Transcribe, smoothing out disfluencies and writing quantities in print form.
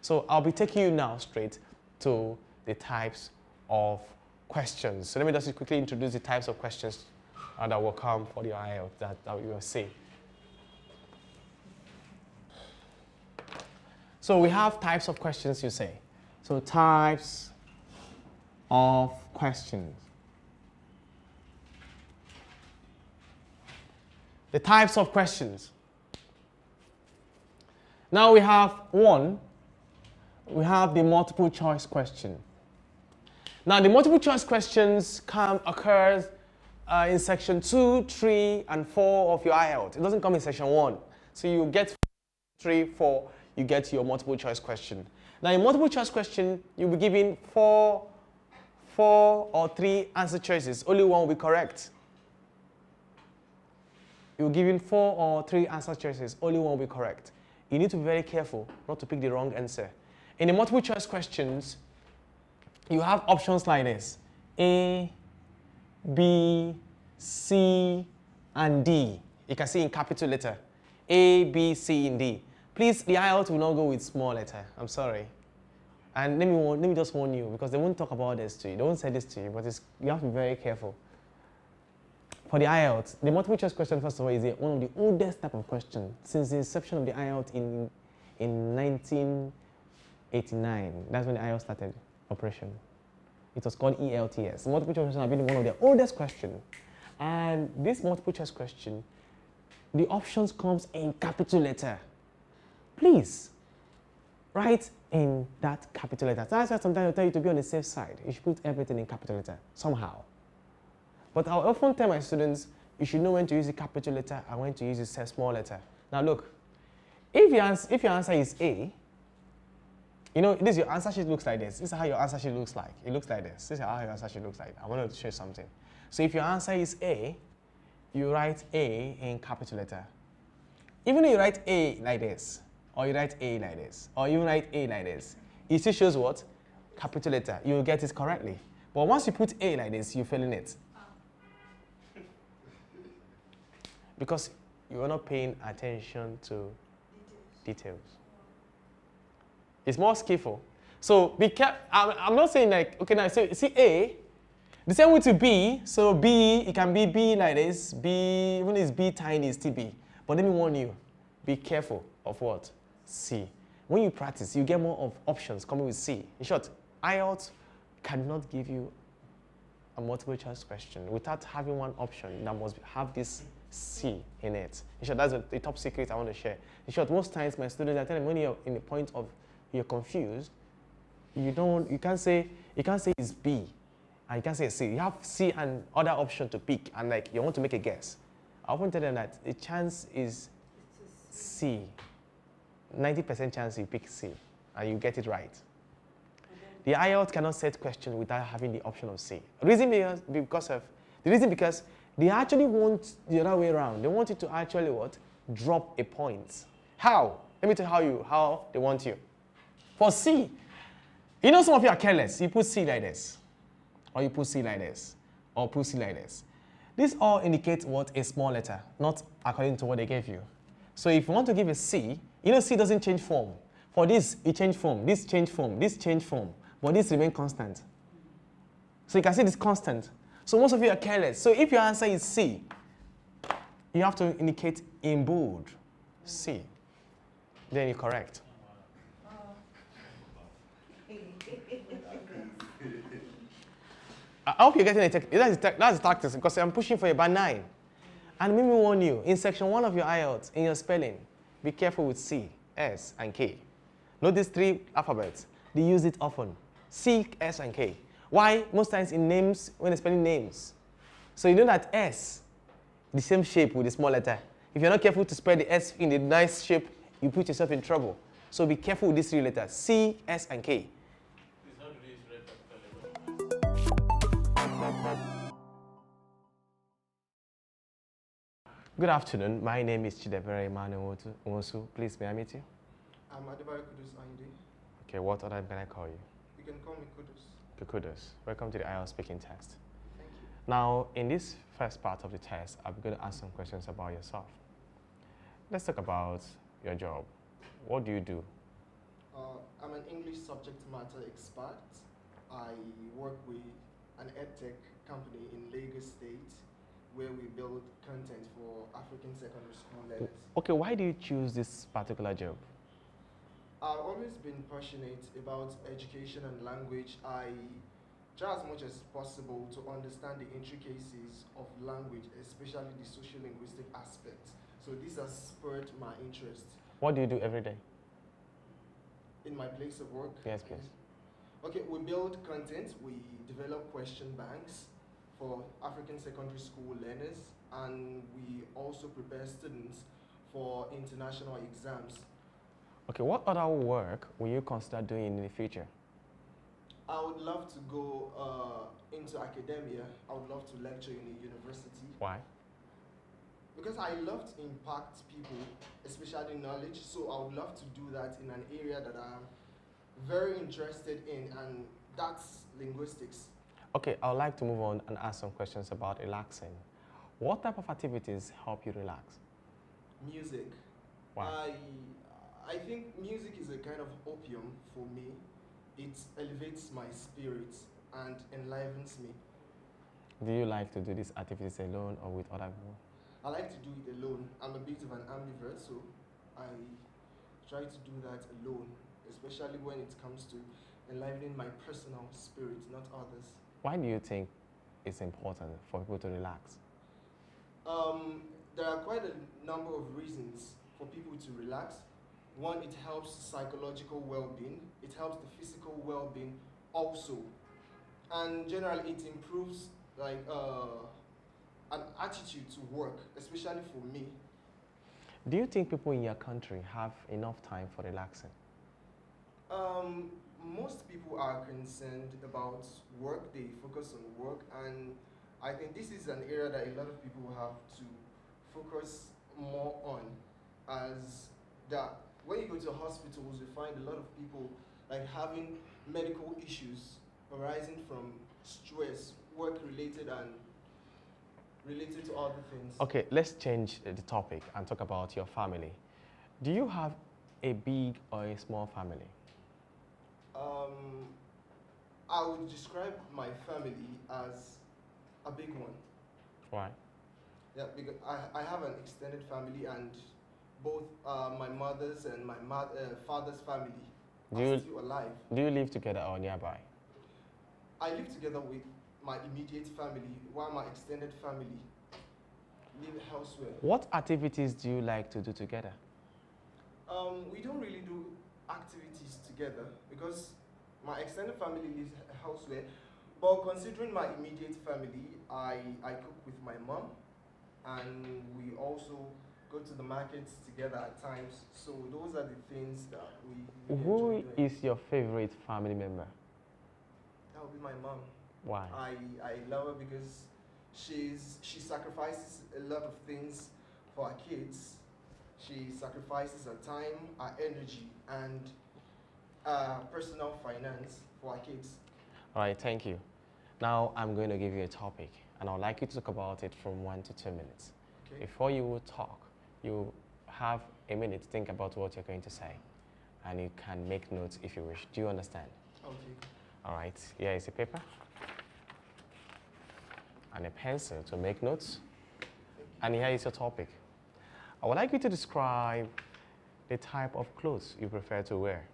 So I'll be taking you now straight to the types of questions. So let me just quickly introduce the types of questions that will come for the IELTS that you will see. So we have types of questions, you say. So types of questions. The types of questions. Now we have one. We have the multiple choice question. Now the multiple choice questions occurs in section 2, 3, and 4 of your IELTS. It doesn't come in section 1. So you get 3, 4, you get your multiple choice question. Now in multiple choice question, you'll be given 4 or 3 answer choices. Only one will be correct. You're given 4 or 3 answer choices. Only one will be correct. You need to be very careful not to pick the wrong answer. In the multiple choice questions, you have options like this: A, B, C, and D. You can see in capital letter. A, B, C, and D. Please, the IELTS will not go with small letter. I'm sorry. And let me just warn you, because they won't talk about this to you. They won't say this to you, but you have to be very careful. For the IELTS, the multiple choice question, first of all, is one of the oldest type of question since the inception of the IELTS in 1989. That's when the IELTS started operation. It was called IELTS. Multiple choice question has been one of the oldest questions. And this multiple choice question, the options comes in capital letter. Please, write in that capital letter. That's why sometimes I tell you to be on the safe side. You should put everything in capital letter, somehow. But I often tell my students, you should know when to use the capital letter and when to use the small letter. Now look, if your answer is A, you know, your answer sheet looks like this. This is how your answer sheet looks like. It looks like this. This is how your answer sheet looks like. I want to show you something. So if your answer is A, you write A in capital letter. Even if you write A like this, or you write A like this, or you write A like this, it still shows what? Capital letter. You will get it correctly. But once you put A like this, you're failing it. Because you are not paying attention to details. It's more skillful. So be careful. I'm not saying like, okay, now see A, the same way to B. So B, it can be B like this. B, even if it's B tiny, it's still B. But let me warn you, be careful of what? C. When you practice, you get more of options coming with C. In short, IELTS cannot give you a multiple choice question without having one option that must have this C in it. In short, that's the top secret I want to share. In short, most times my students, I tell them when you're in the point of you're confused, you can't say it's B, and you can't say C. You have C and other option to pick, and like you want to make a guess. I often tell them that the chance is C. 90% chance you pick C, and you get it right. The IELTS cannot set question without having the option of C. The reason because they actually want the other way around. They want you to actually what? Drop a point. How? Let me tell you how they want you. For C, you know some of you are careless. You put C like this, or you put C like this, or put C like this. This all indicates what? A small letter, not according to what they gave you. So if you want to give a C, you know C doesn't change form. For this, it changed form. This changed form. This changed form. But this remains constant. So you can see this constant. So most of you are careless. So if your answer is C, you have to indicate in bold C. Then you're correct. I hope you're getting a that's the tactics, because I'm pushing for about 9. And let me warn you, in section 1 of your IELTS, in your spelling, be careful with C, S, and K. Note these 3 alphabets. They use it often. C, S, and K. Why? Most times in names, when they're spelling names. So you know that S, the same shape with the small letter. If you're not careful to spell the S in the nice shape, you put yourself in trouble. So be careful with these 3 letters, C, S, and K. Good afternoon. My name is Chidebere Emmanuel Omosu. Please, may I meet you? I'm Adebayo Kudus Ayinde. Okay, what other can I call you? You can call me Kudus. Kudus. Welcome to the IELTS speaking test. Thank you. Now, in this first part of the test, I'm going to ask some questions about yourself. Let's talk about your job. What do you do? I'm an English subject matter expert. I work with an edtech company in Lagos State where we build content for African secondary school learners. Okay, why do you choose this particular job? I've always been passionate about education and language. I try as much as possible to understand the intricacies of language, especially the social-linguistic aspects. So this has spurred my interest. What do you do every day? In my place of work? Yes, please. Okay, we build content, we develop question banks for African secondary school learners, and we also prepare students for international exams. Okay, what other work will you consider doing in the future? I would love to go into academia. I would love to lecture in a university. Why? Because I love to impact people, especially knowledge, so I would love to do that in an area that I'm very interested in, and that's linguistics. Okay, I would like to move on and ask some questions about relaxing. What type of activities help you relax? Music. Why? I think music is a kind of opium for me. It elevates my spirits and enlivens me. Do you like to do these activities alone or with other people? I like to do it alone. I'm a bit of an ambivert, so I try to do that alone, especially when it comes to enlivening my personal spirit, not others. Why do you think it's important for people to relax? There are quite a number of reasons for people to relax. One, it helps psychological well-being. It helps the physical well-being also. And generally, it improves like an attitude to work, especially for me. Do you think people in your country have enough time for relaxing? Most people are concerned about work. They focus on work, and I think this is an area that a lot of people have to focus more on, as that when you go to hospitals, you find a lot of people like having medical issues arising from stress, work-related and related to other things. Okay, let's change the topic and talk about your family. Do you have a big or a small family? I would describe my family as a big one. Why? Yeah, because I have an extended family, and both my mother's and my father's family are still alive. Do you live together or nearby? I live together with my immediate family, while my extended family live elsewhere. What activities do you like to do together? We don't really do activities together because my extended family lives elsewhere. But considering my immediate family, I cook with my mom, and we also go to the markets together at times. So those are the things that we Who enjoy doing. is your favorite family member? That would be my mom. Why? I love her because she sacrifices a lot of things for our kids. She sacrifices her time, her energy, and personal finance for our kids. All right, thank you. Now I'm going to give you a topic, and I'd like you to talk about it from 1 to 2 minutes. Okay. Before you will talk, you have a minute to think about what you're going to say, and you can make notes if you wish. Do you understand? Okay. All right, here is a paper and a pencil to make notes, and here is your topic. I would like you to describe the type of clothes you prefer to wear.